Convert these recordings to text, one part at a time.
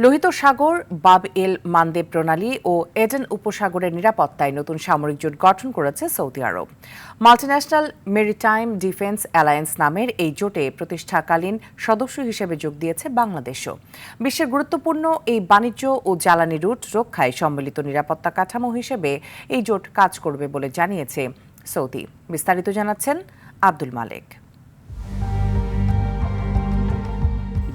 লোহিত সাগর, বাব এল মানদেব প্রণালী ও এডেন উপসাগরের নিরাপত্তায় নতুন সামরিক জোট গঠন করেছে সৌদি আরব। মাল্টিন্যাশনাল মেরিটাইম ডিফেন্স অ্যালায়েন্স নামের এই জোটে প্রতিষ্ঠাকালীন সদস্য হিসেবে যোগ দিয়েছে বাংলাদেশও। বিশ্বের গুরুত্বপূর্ণ এই বাণিজ্য ও জ্বালানি রুট রক্ষায় সম্মিলিত নিরাপত্তা কাঠামো হিসেবে এই জোট কাজ করবে বলে জানিয়েছে সৌদি। বিস্তারিত জানাচ্ছেন আব্দুল মালেক।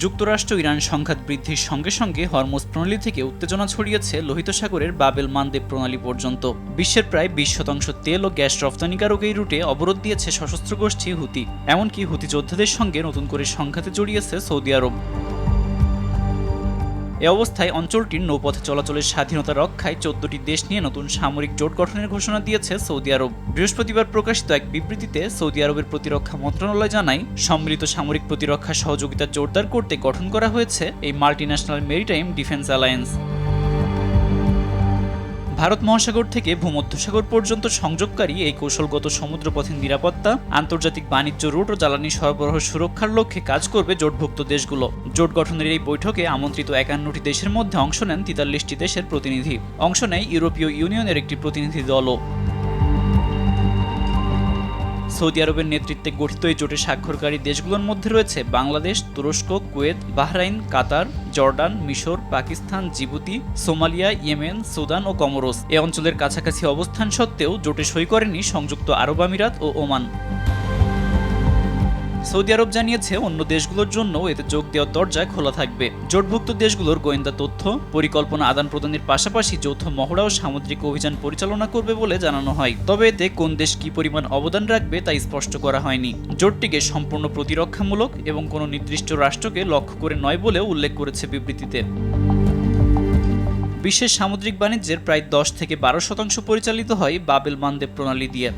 যুক্তরাষ্ট্র ইরান সংঘাত বৃদ্ধির সঙ্গে সঙ্গে হরমুজ প্রণালী থেকে উত্তেজনা ছড়িয়েছে লোহিত সাগরের বাবেল মানদেব প্রণালী পর্যন্ত। বিশ্বের প্রায় 20% তেল ও গ্যাস রফতানিকারক এই রুটে অবরোধ দিয়েছে সশস্ত্র গোষ্ঠী হুতি। এমনকি হুতি যোদ্ধাদের সঙ্গে নতুন করে সংঘাতে জড়িয়েছে সৌদি আরব। এ অবস্থায় অঞ্চলটির নৌপথে চলাচলের স্বাধীনতা রক্ষায় 14টি দেশ নিয়ে নতুন সামরিক জোট গঠনের ঘোষণা দিয়েছে সৌদি আরব। বৃহস্পতিবার প্রকাশিত এক বিবৃতিতে সৌদি আরবের প্রতিরক্ষা মন্ত্রণালয় জানায়, সম্মিলিত সামরিক প্রতিরক্ষা সহযোগিতা জোরদার করতে গঠন করা হয়েছে এই multinational maritime defence alliance. Bharat মহাসাগর থেকে ভূমধ্যসাগর পর্যন্ত সংযোগকারী এই কৌশলগত সমুদ্রপথের নিরাপত্তা, আন্তর্জাতিক বাণিজ্য রুট ও জ্বালানি সরবরাহ সুরক্ষার লক্ষ্যে কাজ করবে জোটভুক্ত দেশগুলো। জোট গঠনের এই বৈঠকে আমন্ত্রিত 51টি দেশের মধ্যে অংশ নেন 43টি দেশের প্রতিনিধি। অংশ নেয় ইউরোপীয় ইউনিয়নের একটি প্রতিনিধি দলও। সৌদি আরবের নেতৃত্বে গঠিত এই জোটে স্বাক্ষরকারী দেশগুলোর মধ্যে রয়েছে বাংলাদেশ, তুরস্ক, কুয়েত, বাহরাইন, কাতার, জর্ডান, মিশর, Pakistan, Djibouti, Somalia, Yemen, Sudan ও কমোরোস। এ অঞ্চলের কাছাকাছি অবস্থান সত্ত্বেও জোটে সই করেনি সংযুক্ত আরব আমিরাত ও ওমান। সৌদি আরব জানিয়েছে অন্য দেশগুলোর জন্য এতে যোগ দেওয়ার দরজা খোলা থাকবে। জোটভুক্ত দেশগুলোর গোয়েন্দা তথ্য, পরিকল্পনা আদান প্রদানের পাশাপাশি যৌথ মহড়া ও সামুদ্রিক অভিযান পরিচালনা করবে বলে জানানো হয়। তবে এতে কোন দেশ কি পরিমাণ অবদান রাখবে তা স্পষ্ট করা হয়নি। জোটটিকে সম্পূর্ণ প্রতিরক্ষামূলক এবং কোনো নির্দিষ্ট রাষ্ট্রকে লক্ষ্য করে নয় বলেও উল্লেখ করেছে বিবৃতিতে। বিশ্বের সামুদ্রিক বাণিজ্যের প্রায় 10 থেকে 12% পরিচালিত হয় বাবেল মানদেব প্রণালী দিয়ে।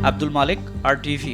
আব্দুল মালেক, RTV।